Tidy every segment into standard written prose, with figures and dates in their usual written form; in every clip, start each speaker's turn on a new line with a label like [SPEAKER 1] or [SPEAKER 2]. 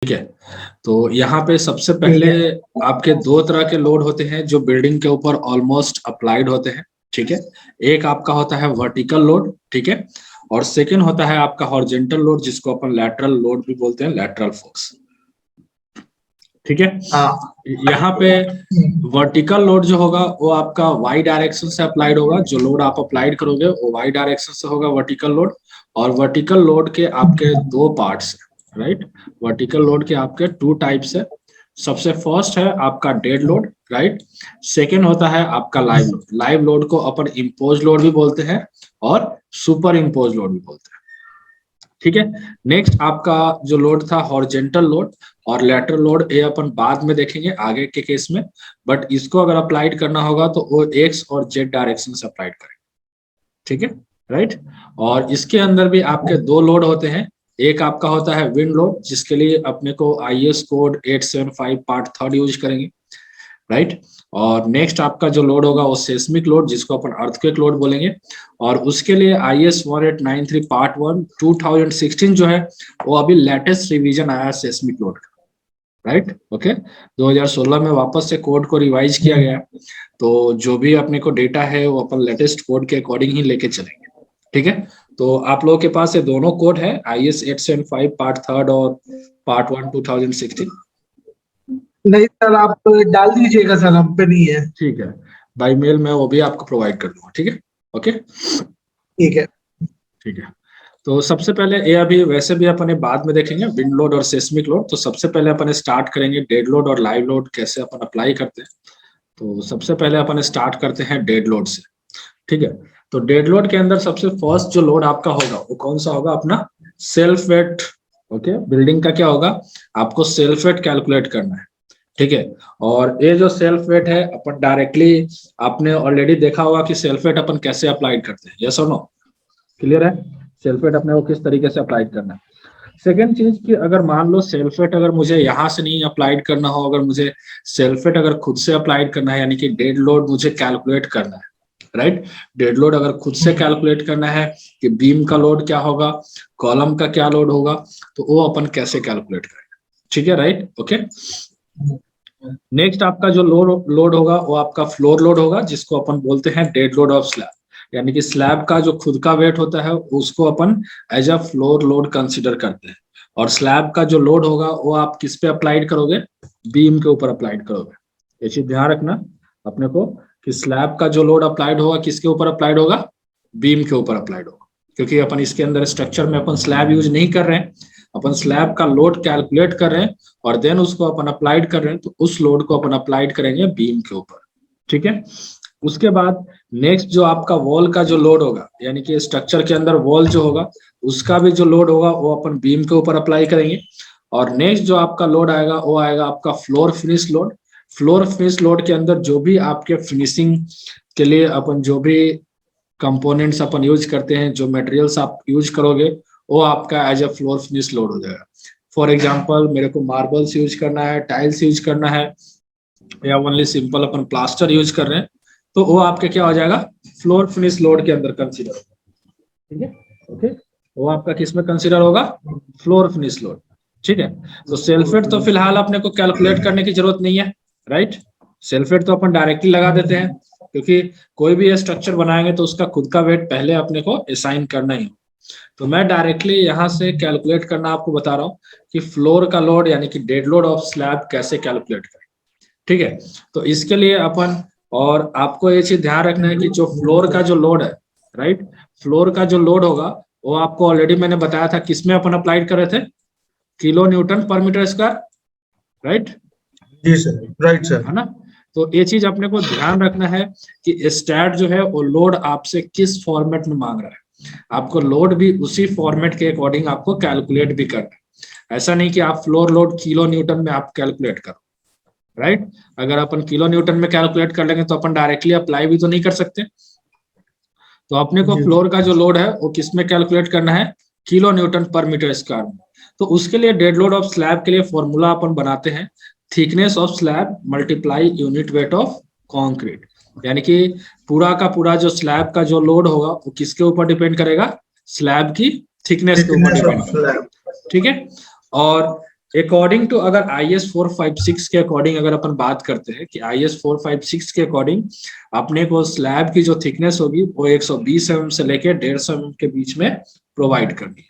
[SPEAKER 1] ठीक है। तो यहाँ पे सबसे पहले आपके दो तरह के लोड होते हैं जो बिल्डिंग के ऊपर ऑलमोस्ट अप्लाइड होते हैं। ठीक है, एक आपका होता है वर्टिकल लोड, ठीक है, और सेकंड होता है आपका हॉरिजॉन्टल लोड जिसको अपन लैटरल लोड भी बोलते हैं, लैटरल फोर्स। ठीक है, यहाँ पे वर्टिकल लोड जो होगा वो आपका वाई डायरेक्शन से अप्लाइड होगा। जो लोड आप अप्लाइड करोगे वो वाई डायरेक्शन से होगा, वर्टिकल लोड। और वर्टिकल लोड के आपके दो पार्ट्स, राइट। वर्टिकल लोड के आपके टू टाइप्स है। सबसे फर्स्ट है आपका डेड लोड, राइट। सेकेंड होता है आपका लाइव लोड। लाइव लोड को अपन इम्पोज लोड भी बोलते हैं और सुपर इम्पोज लोड भी बोलते हैं। ठीक है, नेक्स्ट आपका जो लोड था हॉरिजॉन्टल लोड और लैटरल लोड, ये अपन बाद में देखेंगे आगे के केस में। बट इसको अगर अप्लाइड करना होगा तो वो एक्स और जेड डायरेक्शन से अप्लाइड करेंगे। ठीक है, राइट। और इसके अंदर भी आपके दो लोड होते हैं। एक आपका होता है विंड लोड जिसके लिए अपने को IS कोड 875 पार्ट 3 यूज करेंगे, राइट। और नेक्स्ट आपका जो लोड होगा वो सेस्मिक लोड जिसको अपन अर्थक्वेक लोड बोलेंगे। और उसके लिए IS 1893 पार्ट 1 2016 जो है वो अभी लेटेस्ट रिवीजन आया है सेस्मिक लोड का, राइट। ओके, 2016 में वापस से कोड को रिवाइज किया गया। तो जो भी अपने को डेटा है वो अपन लेटेस्ट कोड के अकॉर्डिंग ही लेके चलेंगे। ठीक है, तो आप लोगों के पास ये दोनों कोड है, IS 875 पार्ट 3 और पार्ट 1 2016।
[SPEAKER 2] नहीं सर, आप डाल दीजिएगा सर, हम पे नहीं है।
[SPEAKER 1] ठीक है, बाई मेल में वो भी आपको प्रोवाइड कर दूंगा। ठीक है, ओके,
[SPEAKER 2] ठीक है।
[SPEAKER 1] ठीक है। तो सबसे पहले ये अभी वैसे भी अपन बाद में देखेंगे विंड लोड और सेस्मिक लोड। तो सबसे पहले अपन स्टार्ट करेंगे डेड लोड और लाइव लोड कैसे अपन अप्लाई करते हैं। तो सबसे पहले अपन स्टार्ट करते हैं डेड लोड से। ठीक है, तो डेड लोड के अंदर सबसे फर्स्ट जो लोड आपका होगा वो कौन सा होगा, अपना सेल्फ वेट। ओके, बिल्डिंग का क्या होगा, आपको सेल्फ वेट कैलकुलेट करना है। ठीक है, और ये जो सेल्फ वेट है अपन डायरेक्टली, आपने ऑलरेडी देखा होगा कि सेल्फ वेट अपन कैसे अप्लाई करते हैं, यस और नो, क्लियर है। सेल्फ वेट अपने को किस तरीके से अप्लाई करना है। सेकेंड चीज कि अगर मान लो सेल्फ वेट अगर मुझे यहाँ से नहीं अप्लाइड करना हो, अगर मुझे सेल्फ वेट अगर खुद से अप्लाइड करना है, यानी कि डेड लोड मुझे कैलकुलेट करना है, राइट। डेड लोड अगर खुद से कैलकुलेट करना है कि बीम का लोड क्या होगा, कॉलम का क्या लोड होगा, तो वो अपन कैसे कैलकुलेट करेंगे। ठीक है, राइट, ओके। नेक्स्ट आपका जो लोड होगा वो आपका फ्लोर लोड होगा जिसको अपन बोलते हैं डेड लोड ऑफ स्लैब, यानी कि स्लैब का जो खुद का वेट होता है उसको अपन as a floor load consider करते हैं। और स्लैब का जो लोड होगा वो आप किस पे अप्लाइड करोगे, बीम के ऊपर अप्लाइड करोगे। ये चीज ध्यान रखना अपने को कि स्लैब का जो लोड अप्लाइड होगा किसके ऊपर अप्लाइड होगा, बीम के ऊपर अप्लाइड होगा। क्योंकि अपन इसके अंदर स्ट्रक्चर में अपन स्लैब यूज नहीं कर रहे हैं, अपन स्लैब का लोड कैलकुलेट कर रहे हैं और देन उसको अपन अप्लाइड कर रहे हैं, तो उस लोड को अपन अप्लाइड करेंगे बीम के ऊपर। ठीक है, उसके बाद नेक्स्ट जो आपका वॉल का जो लोड होगा, यानी कि स्ट्रक्चर के अंदर वॉल जो होगा उसका भी जो लोड होगा वो अपन बीम के ऊपर अप्लाई करेंगे। और नेक्स्ट जो आपका लोड आएगा वो आएगा आपका floor finish load. Floor finish load के अंदर जो भी आपके फिनिशिंग के लिए अपन जो भी कंपोनेंट्स अपन यूज करते हैं, जो मटेरियल्स आप यूज करोगे वो आपका as a floor finish load हो जाएगा। फॉर एग्जांपल मेरे को मार्बल्स यूज करना है, टाइल्स यूज करना है, या ओनली सिंपल अपन प्लास्टर यूज कर रहे हैं, तो वो आपके क्या हो जाएगा, फ्लोर फिनिश लोड के अंदर कंसीडर होगा। ठीक है, ओके, वो आपका किस में कंसीडर होगा, फ्लोर फिनिश लोड। ठीक है, तो सेल्फेट तो फिलहाल अपने को कैलकुलेट करने की जरूरत नहीं है, राइट। सेल्फेट तो अपन डायरेक्टली लगा देते हैं क्योंकि कोई भी स्ट्रक्चर बनाएंगे तो उसका खुद का वेट पहले अपने को असाइन करना ही। तो मैं डायरेक्टली यहाँ से कैलकुलेट करना आपको बता रहा हूँ कि फ्लोर का लोड यानी कि डेड लोड ऑफ स्लैब कैसे कैलकुलेट करें। ठीक है, तो इसके लिए अपन, और आपको ये चीज ध्यान रखना है कि जो फ्लोर का जो लोड है, राइट, फ्लोर का जो लोड होगा वो आपको ऑलरेडी मैंने बताया था किसमें अपन अप्लाइड कर रहे थे, kilo newton per metre square, right.
[SPEAKER 2] जी सर, राइट सर,
[SPEAKER 1] है ना। तो ये चीज अपने को ध्यान रखना है कि स्टैट जो है वो लोड आपसे किस फॉर्मेट में मांग रहा है, आपको लोड भी उसी फॉर्मेट के अकॉर्डिंग आपको कैलकुलेट भी करना है। ऐसा नहीं कि आप फ्लोर लोड किलो न्यूटन में आप कैलकुलेट करो, राइट। अगर अपन किलो न्यूटन में कैलकुलेट कर लेंगे तो अपन डायरेक्टली अप्लाई भी तो नहीं कर सकते। तो अपने को फ्लोर का जो लोड है वो किस में कैलकुलेट करना है, kilo newton per metre square में। तो उसके लिए डेड लोड ऑफ स्लैब के लिए फॉर्मूला अपन बनाते हैं, thickness of slab multiply unit weight of concrete. यानी कि पूरा का पूरा जो स्लैब का जो लोड होगा वो किसके ऊपर डिपेंड करेगा, स्लैब की थिकनेस के ऊपर डिपेंड करेगा। ठीक है, और अकॉर्डिंग टू अगर IS 456 के अकॉर्डिंग अगर अपन बात करते हैं कि IS 456 के अकॉर्डिंग अपने को स्लैब की जो थिकनेस होगी वो 120 mm से लेके 150 mm के बीच में प्रोवाइड करनी है,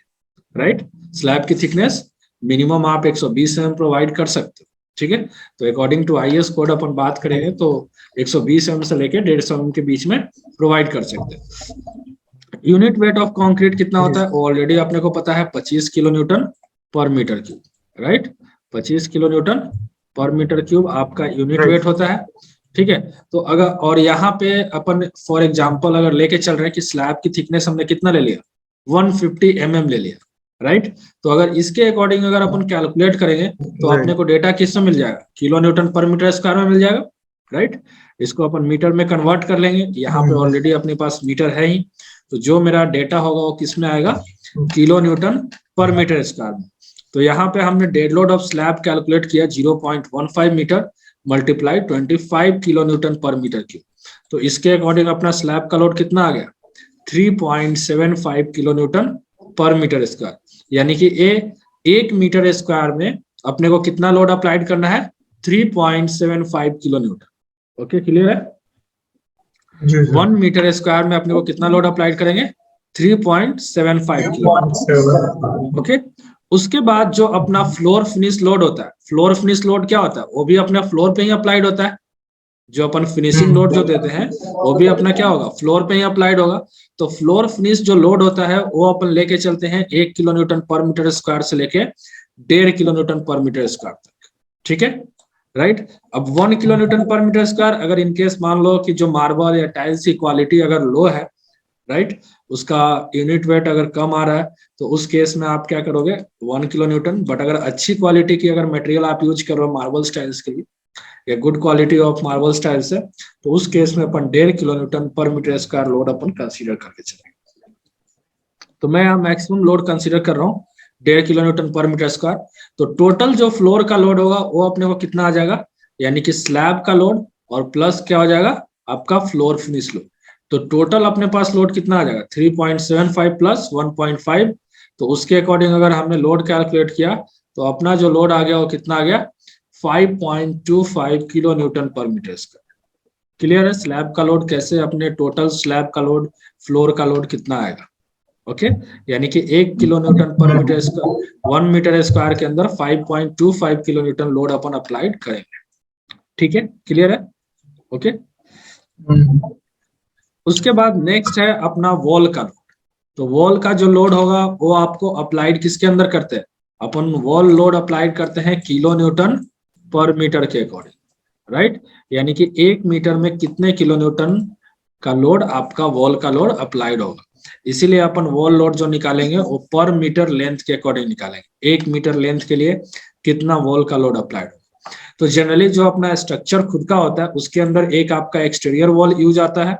[SPEAKER 1] राइट। स्लैब की थिकनेस मिनिमम आप 120 mm प्रोवाइड कर सकते हो, ठीक है। तो अकॉर्डिंग टू IS कोड अपन बात करेंगे तो 120 mm से लेके 150 mm के बीच में प्रोवाइड कर सकते हैं। यूनिट वेट ऑफ कंक्रीट कितना होता है ऑलरेडी अपने को पता है, 25 kilo newton per metre cube, right. 25 kilo newton per metre cube आपका यूनिट वेट होता है, ठीक है। तो अगर और यहाँ पे अपन फॉर एग्जांपल अगर लेके चल रहे हैं कि स्लैब की थिकनेस हमने कितना ले लिया, 150 mm ले लिया, राइट। तो अगर इसके अकॉर्डिंग अगर अपन कैलकुलेट करेंगे तो अपने को डेटा किसमें मिल जाएगा, kilo newton per metre square में मिल जाएगा, राइट। इसको अपन मीटर में कन्वर्ट कर लेंगे, यहाँ पे ऑलरेडी अपने पास मीटर है ही, तो जो मेरा डेटा होगा वो किस में आएगा, kilo newton per metre square में। तो यहाँ पे हमने dead load of slab calculate किया 0.15 metre multiply 25 kilo newton per metre cube. तो इसके अकॉर्डिंग अपना स्लैब का लोड कितना आ गया, 3.75 kilo newton per metre square, यानी कि 1 मीटर स्क्वायर में अपने को कितना लोड अप्लाइड करना है, 3.75 किलो न्यूटन। ओके, क्लियर है। 1 मीटर स्क्वायर में अपने को कितना लोड अप्लाइड करेंगे, 3.75 किलो। ओके, उसके बाद जो अपना फ्लोर फिनिश लोड होता है, फ्लोर फिनिश लोड क्या होता है, वो भी अपने फ्लोर पे ही अप्लाइड होता है। जो अपन फिनिशिंग लोड जो देते हैं वो भी अपना क्या होगा, फ्लोर पे ही अप्लाइड होगा। तो फ्लोर फिनिश जो लोड होता है वो अपन लेके चलते हैं 1 kilo newton per metre square से लेके 1.5 kilo newton per metre square तक, ठीक है, राइट। अब 1 kilo newton per metre square अगर इनकेस मान लो कि जो मार्बल या टाइल्स की क्वालिटी अगर लो है, राइट, उसका यूनिट वेट अगर कम आ रहा है, तो उस केस में आप क्या करोगे, 1 किलो न्यूटन। बट अगर अच्छी क्वालिटी की अगर मटेरियल आप यूज कर रहे हो मार्बल स्टाइल्स के लिए, या good quality of marble styles है, तो उस केस में अपन 1.5 kilo newton per metre square load अपन कंसीडर करके चलेंगे। तो मैं यहाँ मैक्सिमम लोड कंसीडर कर रहा हूँ 1.5 kilo newton per metre square. तो टोटल जो फ्लोर का लोड होगा वो अपने को कितना आ जाएगा, यानी कि स्लैब का लोड और प्लस क्या हो जाएगा, आपका फ्लोर फिनिश लोड। तो टोटल अपने पास लोड कितना आ जाएगा, 3.75 प्लस 1.5। तो उसके अकॉर्डिंग अगर हमने लोड कैलकुलेट किया तो अपना जो लोड आ गया वो कितना आ गया, 5.25 kilo newton per metre square. Clear है, स्लैब का लोड कैसे, अपने टोटल स्लैब का लोड, फ्लोर का लोड कितना आएगा। ओके, यानी कि 1 kilo newton per metre square, 1 metre square के अंदर 5.25 किलो न्यूटन लोड अपन अप्लाइड करेंगे। ठीक है, क्लियर है। ओके, उसके बाद नेक्स्ट है अपना वॉल का लोड। तो वॉल का जो लोड होगा वो आपको अप्लाइड किसके अंदर करते हैं, अपन वॉल लोड अप्लाइड करते हैं किलो न्यूटन पर मीटर के अकॉर्डिंग, राइट। यानी कि 1 मीटर में कितने किलो न्यूटन का लोड आपका वॉल का लोड अप्लाइड होगा। इसीलिए अपन वॉल लोड जो निकालेंगे वो पर मीटर लेंथ के अकॉर्डिंग निकालेंगे, 1 मीटर लेंथ के लिए कितना वॉल का लोड अप्लाइड होगा। तो जनरली जो अपना स्ट्रक्चर खुद का होता है उसके अंदर एक आपका एक्सटीरियर वॉल यूज आता है,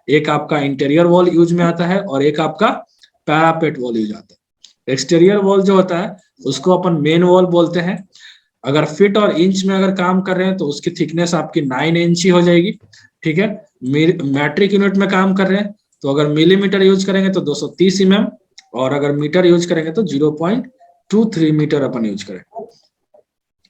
[SPEAKER 1] एक आपका इंटीरियर वॉल यूज में आता है, और एक आपका पैरापेट वॉल यूज आता है। एक्सटीरियर वॉल जो होता है उसको अपन मेन वॉल बोलते हैं। अगर फीट और इंच में अगर काम कर रहे हैं तो उसकी थिकनेस आपकी 9 इंच ही हो जाएगी, ठीक है। मैट्रिक यूनिट में काम कर रहे हैं तो अगर मिलीमीटर यूज करेंगे तो 230 mm, और अगर मीटर यूज करेंगे तो 0.23 मीटर अपन यूज करेंगे।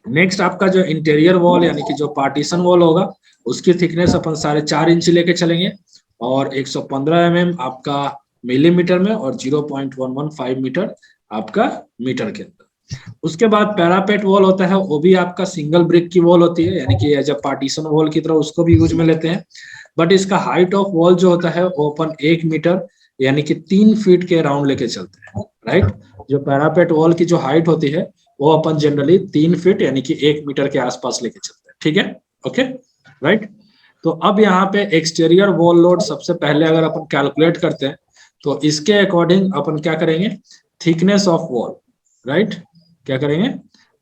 [SPEAKER 1] नेक्स्ट आपका जो इंटीरियर वॉल यानी कि जो पार्टीशन वॉल होगा उसकी थिकनेस अपन 4.5 इंच लेके चलेंगे, और 115 mm आपका मिलीमीटर में, और 0.115 मीटर आपका मीटर के अंदर। उसके बाद पैरापेट वॉल होता है, वो भी आपका सिंगल ब्रिक की वॉल होती है, यानी कि एज अ पार्टीशन वॉल की तरह उसको भी यूज में लेते हैं। बट इसका हाइट ऑफ वॉल जो होता है वो अपन 1 मीटर यानी कि 3 फीट के अराउंड लेके चलते हैं, राइट। जो पैरापेट वॉल की जो हाइट होती है वो अपन जनरली 3 फीट यानी कि 1 मीटर के आसपास लेके चलते हैं, ठीक है, ओके, राइट। तो अब यहाँ पे एक्सटीरियर वॉल लोड सबसे पहले अगर अपन कैलकुलेट करते हैं तो इसके अकॉर्डिंग अपन क्या करेंगे, थिकनेस ऑफ वॉल, राइट, क्या करेंगे,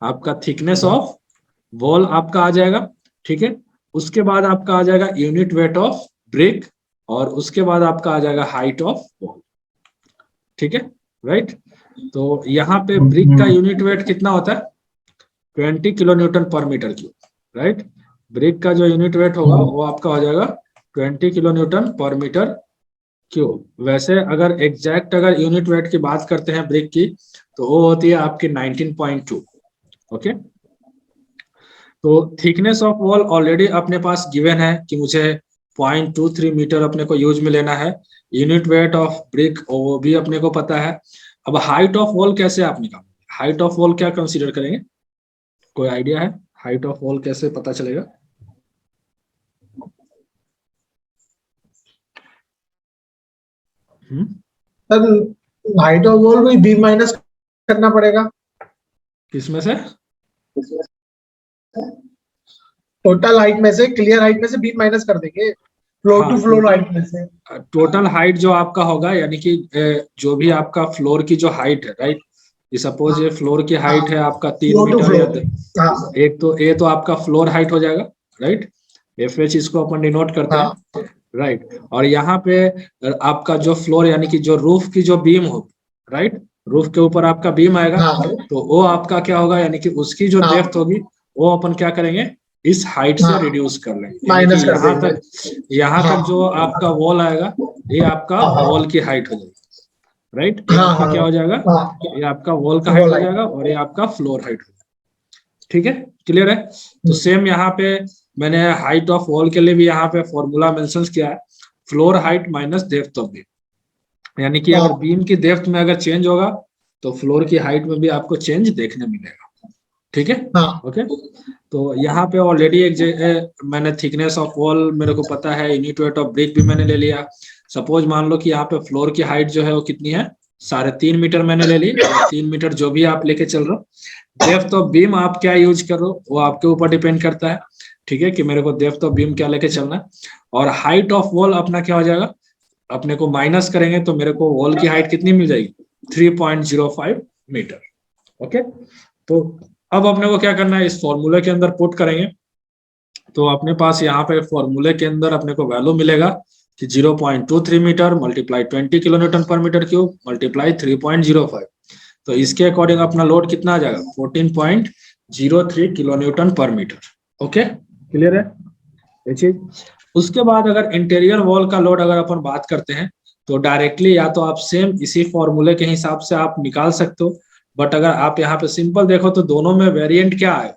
[SPEAKER 1] आपका थिकनेस ऑफ वॉल आपका आ जाएगा, ठीक है। उसके बाद आपका आ जाएगा यूनिट वेट ऑफ ब्रिक, और उसके बाद आपका आ जाएगा हाइट ऑफ वॉल, ठीक है, राइट। तो यहाँ पे ब्रिक का यूनिट वेट कितना होता है, 20 kilo newton per metre cube, right. Brick का जो यूनिट वेट होगा वो आपका हो जाएगा 20 kilo newton per metre cube. वैसे अगर एग्जैक्ट अगर यूनिट वेट की बात करते हैं ब्रिक की तो वो होती है आपकी 19.2, ओके। तो थिकनेस ऑफ वॉल ऑलरेडी अपने पास गिवन है कि मुझे 0.23 मीटर अपने को यूज में लेना है। यूनिट वेट ऑफ ब्रिक वो भी अपने को पता है। अब हाइट ऑफ वॉल कैसे आप निकालेंगे? हाइट ऑफ वॉल क्या कंसीडर करेंगे? कोई आइडिया है हाइट ऑफ वॉल कैसे पता चलेगा?
[SPEAKER 2] सर हाइट ऑफ वॉल को बी माइनस करना पड़ेगा।
[SPEAKER 1] किसमें से?
[SPEAKER 2] टोटल हाइट में से, क्लियर हाइट में से बी माइनस कर देंगे, फ्लोर टू फ्लोर हाइट में से।
[SPEAKER 1] टोटल हाइट जो आपका होगा, यानी कि जो भी आपका फ्लोर की जो हाइट है, राइट, सपोज ये फ्लोर की हाइट है आपका 3 मीटर या एक, तो ये तो आपका फ्लोर हाइट हो जाएगा, राइट। FH इसको अपन डिनोट करते हैं, राइट। और यहाँ पे आपका जो फ्लोर यानी कि जो रूफ की जो बीम होगी, राइट, रूफ के ऊपर आपका बीम आएगा, तो वो आपका क्या होगा, यानी कि उसकी जो डेप्थ होगी वो अपन क्या करेंगे, इस हाइट से रिड्यूस कर लेंगे।
[SPEAKER 2] माइनस कर
[SPEAKER 1] यहाँ तक जो आपका वॉल आएगा ये आपका वॉल की हाइट हो जाएगी, राइट। आपका क्या हो जाएगा, ये आपका वॉल का हाइट हो जाएगा और ये आपका फ्लोर हाइट हो जाएगा। ठीक है, क्लियर है। तो सेम यहाँ पे मैंने हाइट ऑफ वॉल के लिए भी यहाँ पे फॉर्मूला मेंशन किया है, floor height minus depth of beam. यानी कि अगर बीम की डेप्थ में अगर चेंज होगा तो फ्लोर की हाइट में भी आपको चेंज देखने मिलेगा। ठीक है, ओके। तो यहाँ पे ऑलरेडी एक मैंने थिकनेस ऑफ वॉल मेरे को पता है, यूनिट वेट ऑफ ब्रिक भी मैंने ले लिया। सपोज मान लो कि यहाँ पे फ्लोर की हाइट जो है वो कितनी है, 3.5 मीटर मैंने ले ली, 3 मीटर जो भी आप लेके चल रहे हो। डेप्थ ऑफ बीम आप क्या यूज कर रहे हो वो आपके ऊपर डिपेंड करता है, ठीक है, कि मेरे को डेप्थ ऑफ बीम क्या लेके चलना है। और हाइट ऑफ वॉल अपना क्या हो जाएगा, अपने को माइनस करेंगे तो मेरे को वॉल की हाइट कितनी मिल जाएगी, 3.05 मीटर। ओके, तो अब अपने को क्या करना है, इस फॉर्मूले के अंदर पुट करेंगे। तो अपने पास यहाँ पे फॉर्मूले के अंदर अपने को वैल्यू मिलेगा कि 0.23 metre multiply 20 kilo newton per metre cube multiply 3.05। तो इसके अकॉर्डिंग अपना लोड कितना आ जाएगा, 14.03 kilo newton per metre. Okay, clear है ये चीज। उसके बाद अगर इंटीरियर वॉल का लोड अगर अपन बात करते हैं तो डायरेक्टली या तो आप सेम इसी फॉर्मूले के हिसाब से आप निकाल सकते हो, बट अगर आप यहाँ पे सिंपल देखो तो दोनों में वेरिएंट क्या है,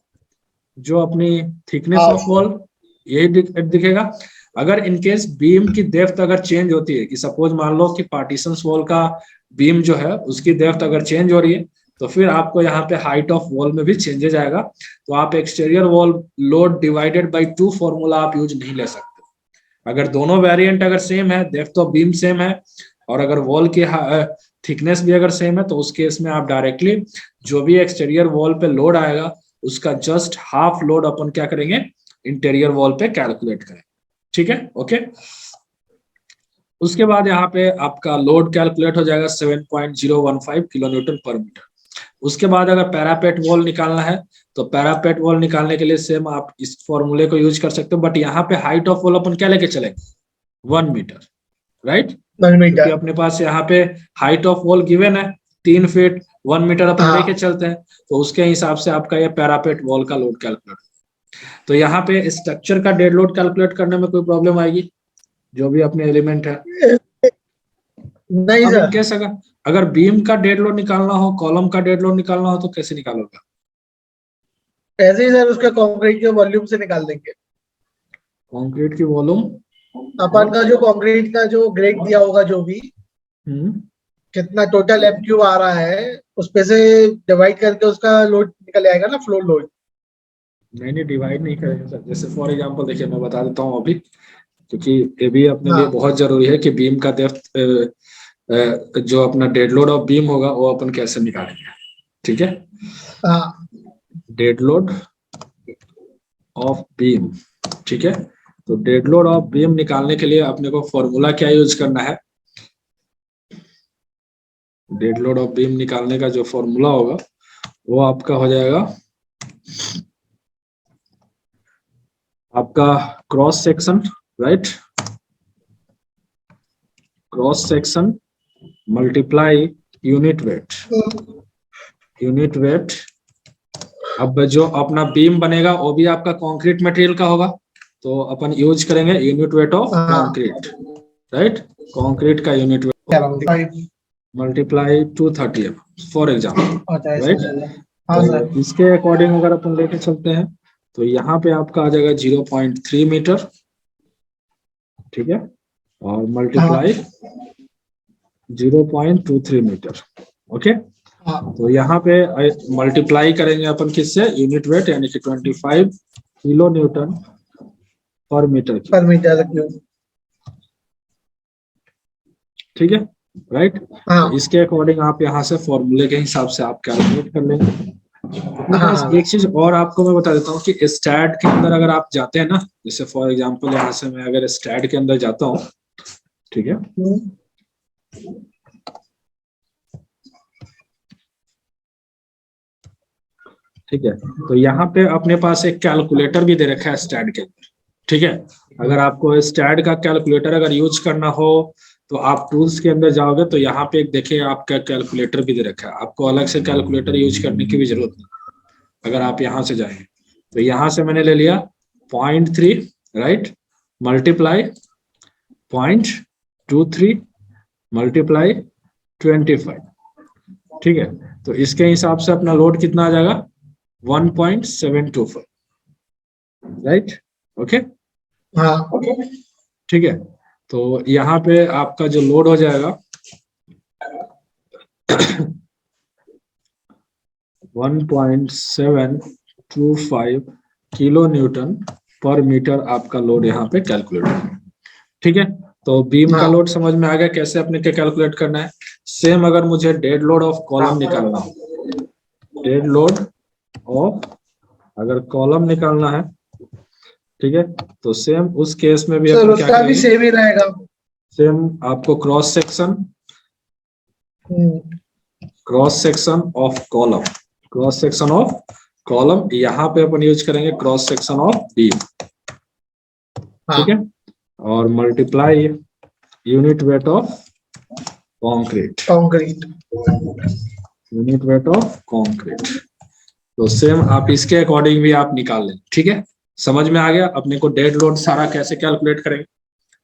[SPEAKER 1] जो अपनी थिकनेस ऑफ वॉल यही दिखेगा। अगर इनकेस बीम की डेप्थ अगर चेंज होती है, कि सपोज मान लो कि पार्टीशंस वॉल का बीम जो है उसकी डेप्थ अगर चेंज हो रही है, तो फिर आपको यहाँ पे हाइट ऑफ वॉल में भी चेंजेस आएगा। तो आप exterior wall load divided by 2 formula आप यूज नहीं ले सकते। अगर दोनों वेरिएंट अगर सेम है, डेप्थ ऑफ बीम सेम है, और अगर वॉल की थिकनेस भी अगर सेम है, तो उस केस में आप डायरेक्टली जो भी एक्सटीरियर वॉल पे लोड आएगा उसका जस्ट हाफ लोड अपन क्या करेंगे, इंटीरियर वॉल पे कैलकुलेट करें। ठीक है, ओके। उसके बाद यहाँ पे आपका लोड कैलकुलेट हो जाएगा 7.015 किलो न्यूटन पर मीटर। उसके बाद अगर पैरापेट वॉल निकालना है तो पैरापेट वॉल निकालने के लिए सेम आप इस फॉर्मूले को यूज कर सकते हो, बट यहाँ पे हाइट ऑफ वॉल अपन क्या लेके चलेंगे, 1 मीटर, राइट। क्योंकि अपने पास यहाँ पे हाइट ऑफ वॉल गिवन है 3 फीट, 1 मीटर अपन लेके चलते हैं, तो उसके हिसाब से आपका ये पैरापेट वॉल का लोड कैलकुलेट। तो यहाँ पे स्ट्रक्चर का डेड लोड कैलकुलेट करने में कोई प्रॉब्लम आएगी, जो भी अपने एलिमेंट है? नहीं सर। इनकेस अगर बीम का डेड लोड निकालना हो, कॉलम का डेड लोड निकालना हो, तो कैसे निकालोगे?
[SPEAKER 2] ऐसे ही सर, उसका कंक्रीट के वॉल्यूम से निकाल देंगे।
[SPEAKER 1] कंक्रीट की वॉल्यूम,
[SPEAKER 2] अपन का जो कंक्रीट का जो ग्रेड दिया होगा, जो भी कितना टोटल एमक्यू आ रहा है, उस पे से डिवाइड करके उसका लोड निकल आएगा ना, फ्लोर लोड।
[SPEAKER 1] नहीं डिवाइड नहीं करेंगे सर। जैसे फॉर एग्जांपल देखिए, मैं बता देता हूँ अभी, क्योंकि ये भी अपने लिए बहुत जरूरी है कि बीम का डेप्थ जो अपना डेड लोड ऑफ बीम होगा वो अपन कैसे निकालेंगे। ठीक है, डेड लोड ऑफ बीम, ठीक है। तो डेड लोड ऑफ बीम निकालने के लिए अपने को फॉर्मूला क्या यूज करना है, डेड लोड ऑफ बीम निकालने का जो फॉर्मूला होगा वो आपका हो जाएगा आपका cross section, right, cross section multiply unit weight, unit weight. अब जो अपना बीम बनेगा वो भी आपका कंक्रीट मटेरियल का होगा, तो अपन यूज करेंगे unit weight of concrete, right. Concrete का unit weight multiply 230 for example, right.
[SPEAKER 2] हाँ
[SPEAKER 1] तो
[SPEAKER 2] सर।
[SPEAKER 1] इसके अकॉर्डिंग अगर अपन लेके चलते हैं तो यहाँ पे आपका आ जाएगा 0.3 मीटर, ठीक है, और मल्टीप्लाई
[SPEAKER 2] हाँ
[SPEAKER 1] 0.23 मीटर। ओके,
[SPEAKER 2] हाँ
[SPEAKER 1] तो यहाँ पे मल्टीप्लाई करेंगे अपन किससे, यूनिट वेट यानी कि 25 किलो न्यूटन पर मीटर
[SPEAKER 2] पर
[SPEAKER 1] क्यूब,
[SPEAKER 2] मीटर क्यूब।
[SPEAKER 1] ठीक है, राइट। तो
[SPEAKER 2] हाँ
[SPEAKER 1] इसके अकॉर्डिंग आप यहाँ से फॉर्मूले के हिसाब से आप कैलकुलेट कर लेंगे। अपने
[SPEAKER 2] हाँ
[SPEAKER 1] पास
[SPEAKER 2] हाँ
[SPEAKER 1] एक चीज और आपको मैं बता देता हूँ कि स्टैट के अंदर अगर आप जाते हैं ना, जैसे फॉर एग्जांपल यहाँ से मैं अगर स्टैट के अंदर जाता हूँ, ठीक है, ठीक है, तो यहाँ पे अपने पास एक कैलकुलेटर भी दे रखा है स्टैट के अंदर, ठीक है। अगर आपको स्टैट का कैलकुलेटर अगर यूज करना हो तो आप टूल्स के अंदर जाओगे तो यहाँ पे एक देखिए आपका कैलकुलेटर भी दे रखा है, आपको अलग से कैलकुलेटर यूज करने की भी जरूरत नहीं। अगर आप यहाँ से जाएंगे तो यहाँ से मैंने ले लिया 0.3, राइट, मल्टीप्लाई 0.23 मल्टीप्लाई 25, ठीक है। तो इसके हिसाब से अपना लोड कितना आ जाएगा, 1.725, राइट, ओके,
[SPEAKER 2] हाँ
[SPEAKER 1] ठीक है। तो यहाँ पे आपका जो लोड हो जाएगा 1.725 किलो न्यूटन पर मीटर आपका लोड यहाँ पे कैलकुलेट होगा, ठीक है। तो बीम का
[SPEAKER 2] हाँ
[SPEAKER 1] लोड समझ में आ गया कैसे अपने के कैलकुलेट करना है। सेम अगर मुझे डेड लोड ऑफ कॉलम निकालना हो, डेड लोड ऑफ अगर कॉलम निकालना है, ठीक है, तो सेम उस केस में भी
[SPEAKER 2] सर
[SPEAKER 1] अपन क्या
[SPEAKER 2] उसका भी
[SPEAKER 1] करेंगे,
[SPEAKER 2] सेम ही रहेगा।
[SPEAKER 1] सेम आपको cross section of column, cross section of column, यहाँ पे अपन यूज करेंगे क्रॉस सेक्शन ऑफ बीम, ठीक है,
[SPEAKER 2] हाँ
[SPEAKER 1] और multiply unit weight of concrete,
[SPEAKER 2] concrete.
[SPEAKER 1] Unit weight of concrete. तो सेम आप इसके अकॉर्डिंग भी आप निकाल लें, ठीक है। समझ में आ गया अपने को डेड लोड सारा कैसे कैलकुलेट करेंगे,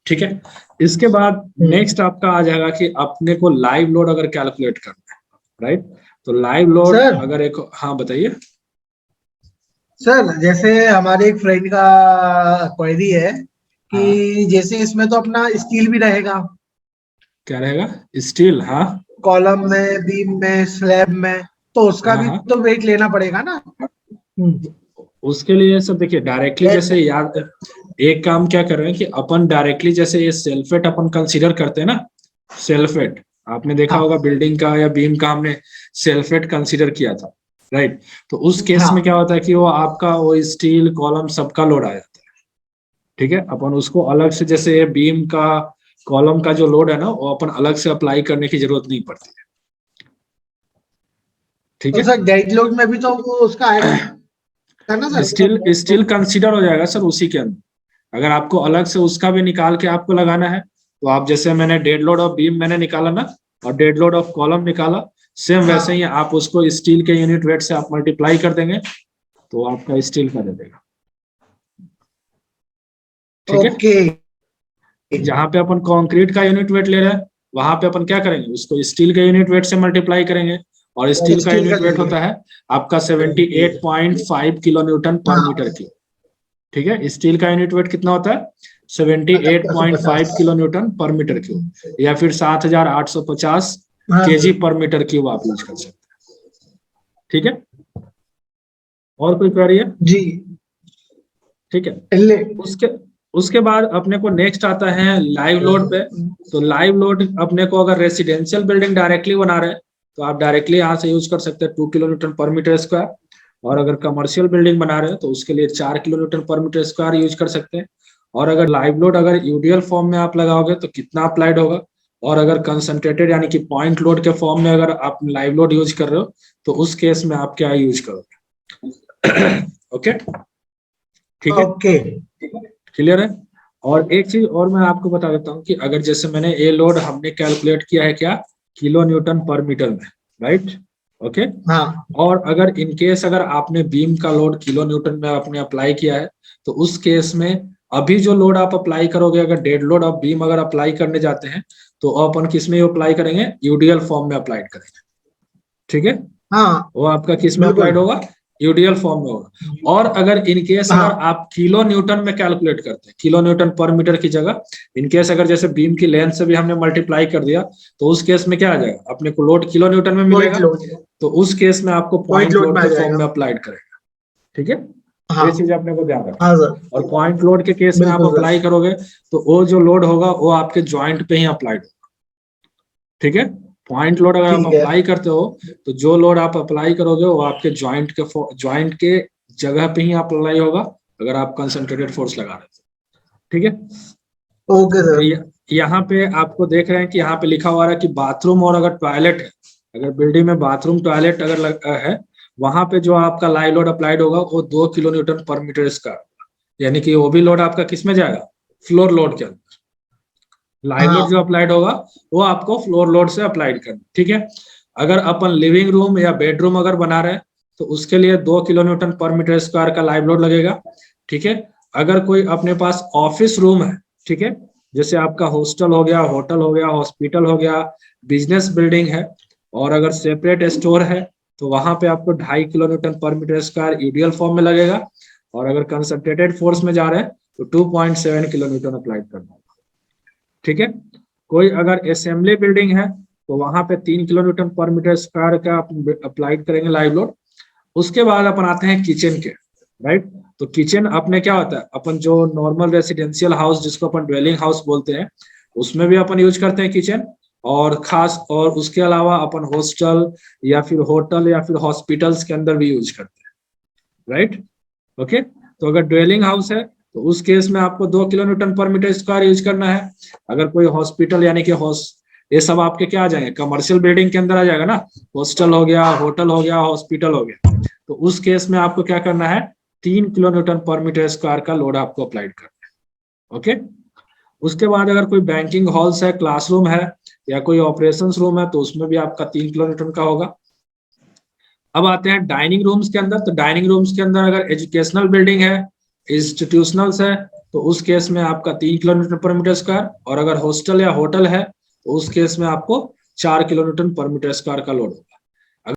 [SPEAKER 1] ठीक है। इसके बाद नेक्स्ट आपका आ जाएगा कि अपने को लाइव लोड अगर कैलकुलेट करना है, राइट। तो लाइव लोड
[SPEAKER 2] सर
[SPEAKER 1] अगर एक, हाँ बताइए।
[SPEAKER 2] सर जैसे हमारे एक फ्रेंड का क्वेरी है
[SPEAKER 1] हाँ,
[SPEAKER 2] कि जैसे इसमें तो अपना स्टील भी रहेगा,
[SPEAKER 1] क्या रहेगा, स्टील, हाँ
[SPEAKER 2] कॉलम में, बीम में, स्लैब में, तो उसका
[SPEAKER 1] हाँ
[SPEAKER 2] भी
[SPEAKER 1] हाँ।
[SPEAKER 2] तो वेट लेना पड़ेगा ना।
[SPEAKER 1] उसके लिए सब देखिए डायरेक्टली
[SPEAKER 2] ए-
[SPEAKER 1] जैसे याद, एक काम क्या कर रहे हैं कि अपन डायरेक्टली जैसे ये सेल्फेट अपन कंसीडर करते हैं ना, सेल्फेट आपने देखा होगा
[SPEAKER 2] हाँ
[SPEAKER 1] बिल्डिंग का या बीम का हमने सेल्फेट कंसीडर किया था, राइट। तो उस केस में क्या
[SPEAKER 2] हाँ
[SPEAKER 1] होता है कि वो आपका वो स्टील कॉलम सबका लोड आ जाता है, ठीक है। अपन उसको अलग से जैसे ये बीम का कॉलम का जो लोड है ना वो अपन अलग से अप्लाई करने की जरूरत नहीं पड़ती है, ठीक
[SPEAKER 2] तो
[SPEAKER 1] है।
[SPEAKER 2] सर डेड लोड में भी तो वो उसका आएगा ना सर।
[SPEAKER 1] स्टील स्टील कंसीडर हो जाएगा सर उसी के अंदर। अगर आपको अलग से उसका भी निकाल के आपको लगाना है तो आप जैसे मैंने डेड लोड ऑफ बीम मैंने निकाला ना और डेड लोड ऑफ कॉलम निकाला, सेम वैसे ही
[SPEAKER 2] हाँ
[SPEAKER 1] आप उसको स्टील के यूनिट वेट से आप मल्टीप्लाई कर देंगे तो आपका स्टील का दे देगा, ठीक है।
[SPEAKER 2] ओके।
[SPEAKER 1] जहां पे अपन कंक्रीट का यूनिट वेट ले रहे हैं वहां पे अपन क्या करेंगे, उसको स्टील के यूनिट वेट से मल्टीप्लाई करेंगे, और स्टील का
[SPEAKER 2] स्टील का
[SPEAKER 1] यूनिट
[SPEAKER 2] ले
[SPEAKER 1] वेट
[SPEAKER 2] लिया।
[SPEAKER 1] होता है आपका 78.5 किलो न्यूटन पर मीटर
[SPEAKER 2] हाँ
[SPEAKER 1] क्यूब, ठीक है। स्टील का यूनिट वेट कितना होता है,
[SPEAKER 2] 7850।
[SPEAKER 1] 78.5 kilo newton per metre cube, या फिर 7850
[SPEAKER 2] हाँ
[SPEAKER 1] केजी
[SPEAKER 2] सर।
[SPEAKER 1] पर मीटर क्यूब आप यूज कर सकते हैं, ठीक है। और कोई क्वेरी है,
[SPEAKER 2] जी
[SPEAKER 1] ठीक है।
[SPEAKER 2] ले।
[SPEAKER 1] उसके उसके बाद अपने को नेक्स्ट आता है लाइव लोड पे। तो लाइव लोड अपने को अगर रेसिडेंशियल बिल्डिंग डायरेक्टली बना रहे हैं तो आप डायरेक्टली यहाँ से यूज कर सकते हैं 2 kilo newton per metre square, और अगर कमर्शियल बिल्डिंग बना रहे हैं तो उसके लिए 4 kilo newton per metre square use कर सकते हैं। और अगर लाइव लोड अगर यूडीएल फॉर्म में आप लगाओगे तो कितना अप्लाइड होगा, और अगर कंसंट्रेटेड यानी कि पॉइंट लोड के फॉर्म में अगर आप लाइव लोड यूज कर रहे हो तो उस केस में आप क्या यूज करोगे। ओके, ठीक है,
[SPEAKER 2] ओके।
[SPEAKER 1] क्लियर है। और एक चीज और मैं आपको बता देता हूँ कि अगर जैसे मैंने ए लोड हमने कैलकुलेट किया है क्या, किलो न्यूटन पर मीटर में, राइट, ओके।
[SPEAKER 2] हाँ
[SPEAKER 1] और अगर इन केस अगर आपने बीम का लोड किलो न्यूटन में आपने अप्लाई किया है तो उस केस में अभी जो लोड आप अप्लाई करोगे, अगर डेड लोड ऑफ बीम अगर अप्लाई करने जाते हैं तो अपन किस में अप्लाई करेंगे, यूडीएल फॉर्म में अप्लाई करेंगे, ठीक है।
[SPEAKER 2] हाँ
[SPEAKER 1] वो आपका किस में
[SPEAKER 2] बिल्कुल।
[SPEAKER 1] अप्लाइड होगा, यूडीएल फॉर्म में होगा। और अगर इन केस
[SPEAKER 2] हाँ
[SPEAKER 1] अगर आप किलो न्यूटन में कैलकुलेट करते हैं, किलो न्यूटन पर मीटर की जगह इन केस अगर जैसे बीम की लेंथ से भी हमने मल्टीप्लाई कर दिया, तो उस केस में क्या आ जाएगा, अपने को लोड किलो न्यूटन में
[SPEAKER 2] पॉइंट
[SPEAKER 1] मिलेगा,
[SPEAKER 2] लोड,
[SPEAKER 1] तो उस केस में आपको
[SPEAKER 2] पॉइंट
[SPEAKER 1] पॉइंट
[SPEAKER 2] लोड
[SPEAKER 1] लोड
[SPEAKER 2] में आ
[SPEAKER 1] के फॉर्म
[SPEAKER 2] जाएगा।
[SPEAKER 1] में अप्लाइड करेगा। ठीक है, तो
[SPEAKER 2] हाँ
[SPEAKER 1] ये चीज अपने को ध्यान रखना।
[SPEAKER 2] हाँ सर,
[SPEAKER 1] और पॉइंट लोड के केस में आप
[SPEAKER 2] बिल्कुल सर।
[SPEAKER 1] अप्लाई करोगे तो वो जो लोड होगा वो आपके ज्वाइंट पे ही अप्लाइड होगा। ठीक है, पॉइंट लोड अगर आप
[SPEAKER 2] ठीक है।
[SPEAKER 1] अप्लाई करते हो तो जो लोड आप अप्लाई करोगे वो आपके ज्वाइंट के जगह पे ही अप्लाई होगा, अगर आप कंसंट्रेटेड फोर्स लगा रहे हो। ठीक है,
[SPEAKER 2] ओके
[SPEAKER 1] तो
[SPEAKER 2] सर।
[SPEAKER 1] यहाँ पे आपको देख रहे हैं कि यहाँ पे लिखा हुआ है कि बाथरूम और अगर टॉयलेट है, अगर बिल्डिंग में बाथरूम टॉयलेट अगर है, वहां पे जो आपका लाइव लोड अप्लाइड होगा वो 2 kilo newton per metre square, यानी कि वो भी लोड आपका किस में जाएगा, फ्लोर लोड के अंदर। लाइव लोड जो
[SPEAKER 2] हाँ
[SPEAKER 1] अप्लाइड होगा वो आपको फ्लोर लोड से अप्लाइड करना। ठीक है, अगर अपन लिविंग रूम या बेडरूम अगर बना रहे हैं तो उसके लिए 2 kilo newton per metre square का लाइव लोड लगेगा। ठीक है, अगर कोई अपने पास ऑफिस रूम है, ठीक है, जैसे आपका हॉस्टल हो गया, होटल हो गया, हॉस्पिटल हो गया, बिजनेस बिल्डिंग है, और अगर सेपरेट स्टोर है, तो वहां पे आपको 2.5 kilo newton per metre square UDL form में लगेगा। और अगर कंसंट्रेटेड फोर्स में जा रहे हैं तो 2.7 किलो न्यूटन अप्लाई करना होगा। ठीक है, कोई अगर असेंबली बिल्डिंग है तो वहां पे 3 kilo newton per metre square का अप्लाइड करेंगे लाइव लोड। उसके बाद अपन आते हैं किचन के, राइट। तो किचन अपने क्या होता है, अपन जो नॉर्मल रेसिडेंशियल हाउस जिसको अपन ड्वेलिंग हाउस बोलते हैं उसमें भी अपन यूज करते हैं किचन, और खास और उसके अलावा अपन हॉस्टल या फिर होटल या फिर हॉस्पिटल्स के अंदर भी यूज करते हैं, राइट। ओके, तो अगर ड्वेलिंग हाउस है तो उस केस में आपको 2 kilo newton per metre square use करना है। अगर कोई हॉस्पिटल यानी कि ये सब आपके क्या आ जाएंगे, कमर्शियल बिल्डिंग के अंदर आ जाएगा ना, हॉस्टल हो गया, होटल हो गया, हॉस्पिटल हो गया, तो उस केस में आपको क्या करना है, 3 kilo newton per metre square का लोड आपको अप्लाइड करना है। ओके, उसके बाद अगर कोई बैंकिंग हॉल्स है, क्लासरूम है, या कोई ऑपरेशन रूम है, तो उसमें भी आपका 3 किलो न्यूटन का होगा। अब आते हैं डाइनिंग रूम्स के अंदर। तो डाइनिंग रूम्स के अंदर अगर एजुकेशनल बिल्डिंग है, इंस्टीट्यूशनल्स है, तो उस केस में आपका 3 kilo newton per metre square, और अगर हॉस्टल या होटल है तो उस केस में आपको 4 kilo newton per metre square का लोड होगा।